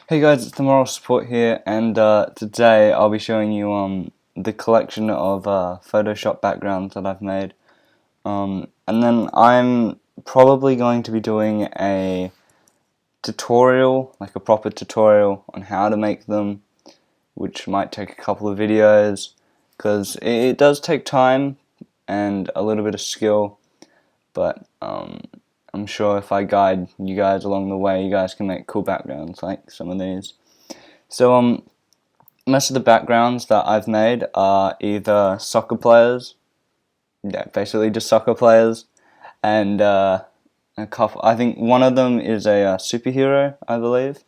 Hey guys, it's the Moral Support here, and today I'll be showing you the collection of Photoshop backgrounds that I've made. And then I'm probably going to be doing a tutorial, like a proper tutorial on how to make them, which might take a couple of videos, because it does take time and a little bit of skill, but I'm sure if I guide you guys along the way, you guys can make cool backgrounds like some of these. So most of the backgrounds that I've made are either soccer players, yeah, basically just soccer players, and a couple. I think one of them is a superhero, I believe.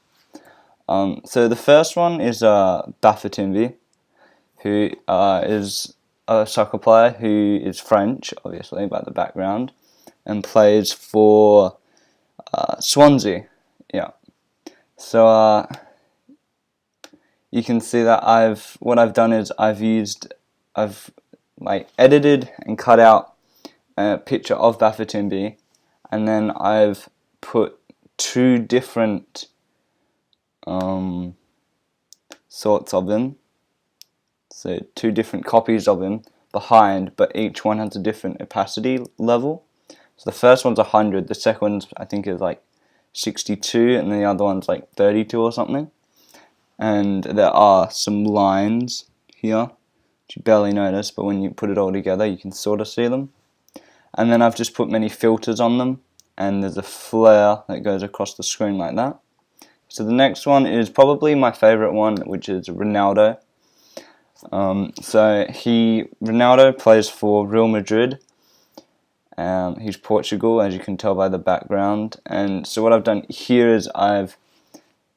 So the first one is Bafétimbi, who is a soccer player who is French, obviously by the background, and plays for Swansea. Yeah. So you can see that what I've done is I've like edited and cut out a picture of Bafétimbi, and then I've put two different sorts of him, so two different copies of him behind, but each one has a different opacity level. So the first one's 100, the second one's I think is like 62, and the other one's like 32 or something. And there are some lines here which you barely notice, but when you put it all together you can sort of see them. And then I've just put many filters on them, and there's a flare that goes across the screen like that. So the next one is probably my favorite one, which is Ronaldo. Ronaldo plays for Real Madrid. He's Portugal, as you can tell by the background. And so what I've done here is I've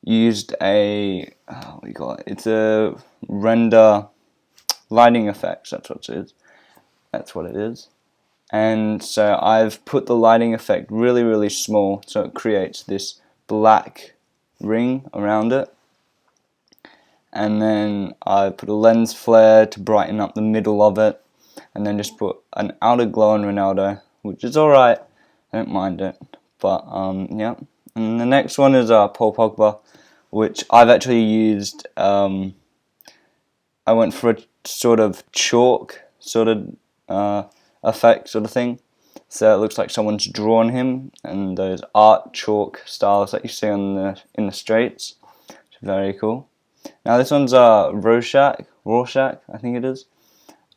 used what do you call it? It's a render lighting effects. That's what it is. That's what it is. And so I've put the lighting effect really, really small, so it creates this black ring around it. And then I put a lens flare to brighten up the middle of it, and then just put an outer glow on Ronaldo, which is alright. I don't mind it. But yeah. And the next one is Paul Pogba, which I've actually used. I went for a sort of chalk sort of effect sort of thing, so it looks like someone's drawn him, and those art chalk styles that you see on in the streets. It's very cool. Now this one's Rorschach, I think it is.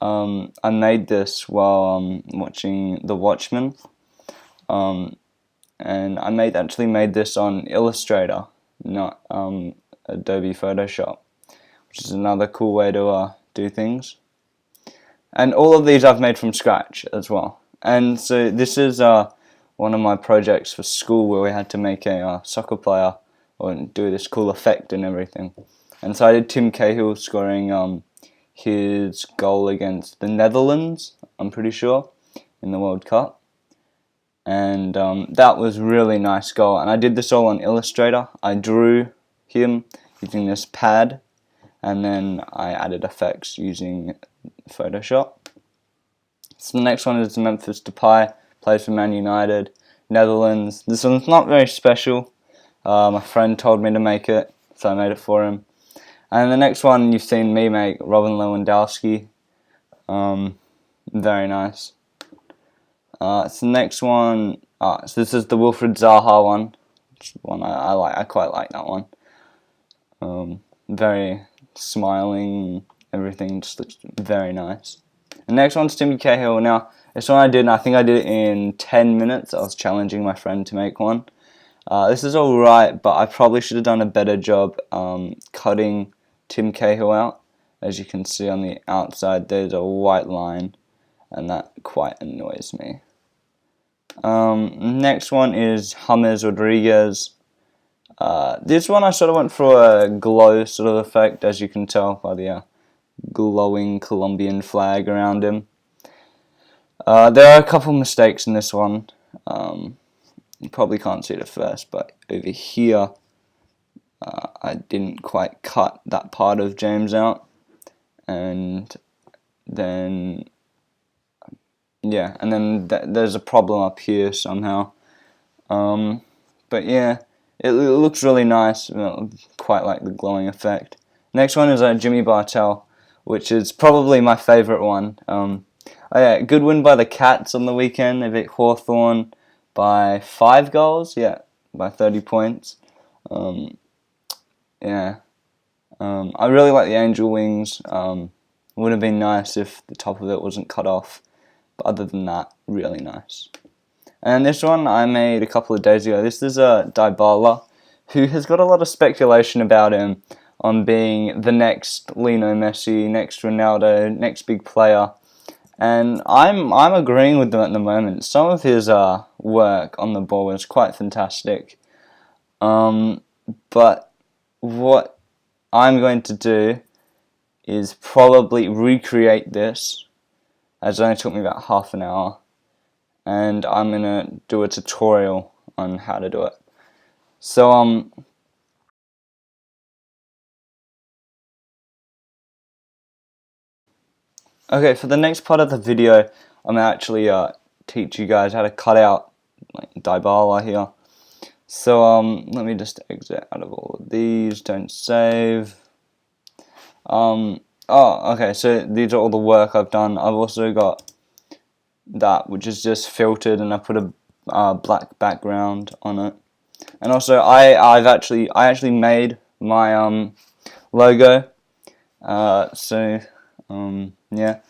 I made this while watching The Watchmen, and I actually made this on Illustrator, not Adobe Photoshop, which is another cool way to do things. And all of these I've made from scratch as well. And so this is one of my projects for school where we had to make a soccer player and do this cool effect and everything. And so I did Tim Cahill scoring his goal against the Netherlands, I'm pretty sure, in the World Cup. And that was a really nice goal. And I did this all on Illustrator. I drew him using this pad, and then I added effects using Photoshop. So the next one is Memphis Depay, plays for Man United, Netherlands. This one's not very special. My friend told me to make it, so I made it for him. And the next one you've seen me make, Robin Lewandowski. Very nice. So the next one, so this is the Wilfried Zaha one. Which one I like. I quite like that one. Very smiling. Everything just looks very nice. The next one's Timmy Cahill. Now, this one I did, and I think I did it in 10 minutes. I was challenging my friend to make one. This is alright, but I probably should have done a better job cutting Tim Cahill out. As you can see on the outside, there's a white line, and that quite annoys me. Next one is James Rodriguez. This one I sort of went for a glow sort of effect, as you can tell by the glowing Colombian flag around him. There are a couple mistakes in this one. You probably can't see it at first, but over here I didn't quite cut that part of James out, and then yeah, and then there's a problem up here somehow. But yeah, it looks really nice, quite like the glowing effect. Next one is Jimmy Bartel, which is probably my favourite one. Oh yeah, good win by the Cats on the weekend. They beat Hawthorn by 5 goals, yeah, by 30 points. Yeah, I really like the Angel Wings. Would have been nice if the top of it wasn't cut off, but other than that, really nice. And this one I made a couple of days ago. This is Dybala, who has got a lot of speculation about him on being the next Lionel Messi, next Ronaldo, next big player. And I'm agreeing with them at the moment. Some of his work on the ball is quite fantastic. But what I'm going to do is probably recreate this, as it only took me about half an hour, and I'm gonna do a tutorial on how to do it. So okay, for the next part of the video, I'm gonna actually teach you guys how to cut out like Dybala here. So let me just exit out of all of these. Don't save. Oh, okay, so these are all the work I've done. I've also got that, which is just filtered, and I put a black background on it. And also, I actually made my logo. Yeah.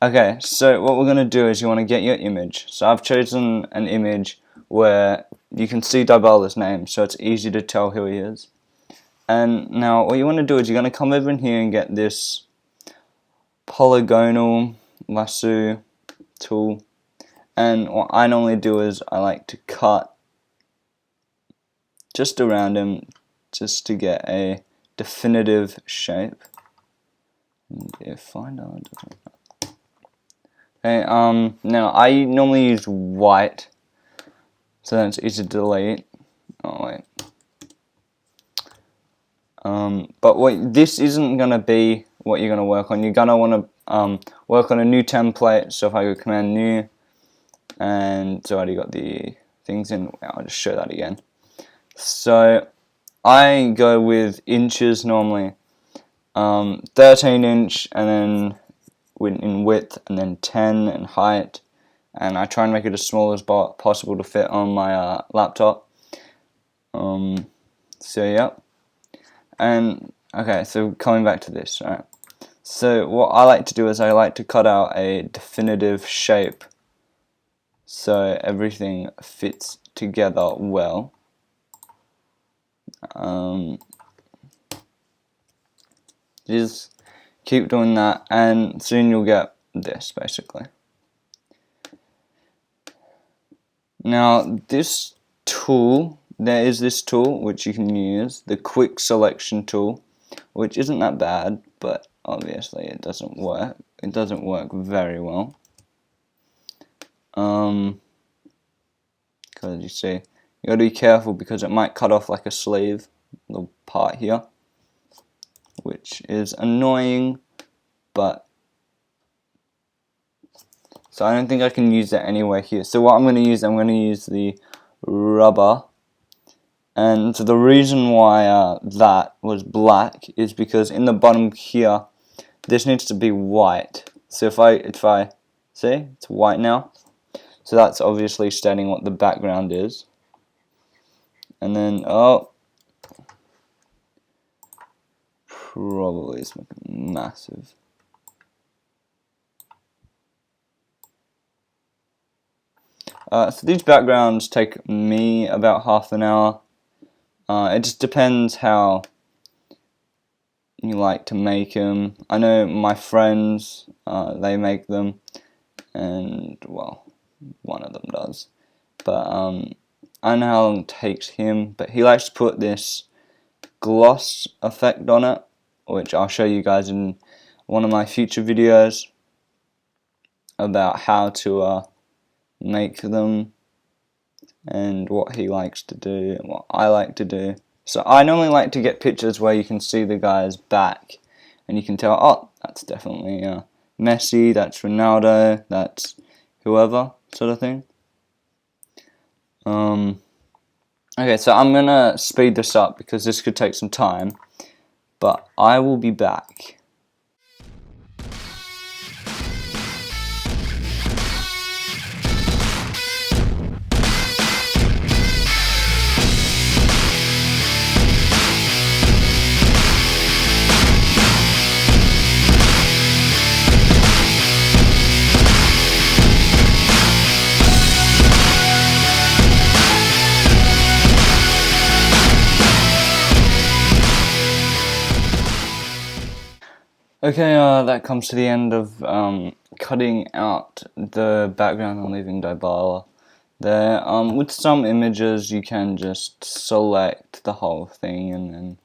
Okay, so what we're gonna do is you want to get your image. So I've chosen an image where you can see Dybala's name, so it's easy to tell who he is. And now what you want to do is you're going to come over in here and get this polygonal lasso tool. And what I normally do is I like to cut just around him just to get a definitive shape. And find out. Okay, now I normally use white, so that's easy to delete. Oh wait. But this isn't gonna be what you're gonna work on. You're gonna want to work on a new template. So if I go Command New, and it's already got the things in. I'll just show that again. So I go with inches normally, 13 inch, and then in width, and then 10 in height, and I try and make it as small as possible to fit on my laptop. So yeah. And okay, so coming back to this, right? So what I like to do is I like to cut out a definitive shape so everything fits together well. Just keep doing that, and soon you'll get this basically. Now this tool, there is this tool which you can use, the quick selection tool, which isn't that bad, but obviously it doesn't work. It doesn't work very well. Because you see, you gotta be careful because it might cut off like a sleeve, little part here, which is annoying, but so I don't think I can use that anywhere here. So what I'm going to use the rubber. And so the reason why that was black is because in the bottom here, this needs to be white. So if I see, it's white now. So that's obviously stating what the background is. And then probably it's massive. So these backgrounds take me about half an hour. It just depends how you like to make them. I know my friends, they make them, and well, one of them does. But I know how long it takes him, but he likes to put this gloss effect on it, which I'll show you guys in one of my future videos about how to make them and what he likes to do and what I like to do. So I normally like to get pictures where you can see the guy's back and you can tell, oh, that's definitely Messi, that's Ronaldo, that's whoever, sort of thing. Okay, so I'm gonna speed this up because this could take some time, but I will be back. Okay, that comes to the end of cutting out the background and leaving Dibala there. With some images you can just select the whole thing and then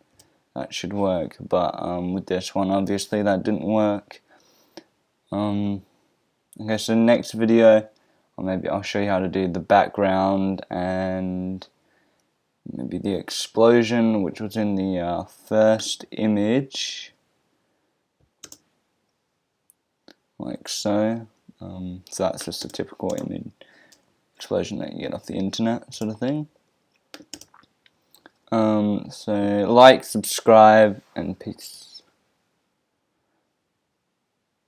that should work, but with this one obviously that didn't work. Okay, so next video, or maybe I'll show you how to do the background and maybe the explosion, which was in the first image. Like so. So that's just a typical image explosion that you get off the internet, sort of thing. So like, subscribe, and peace.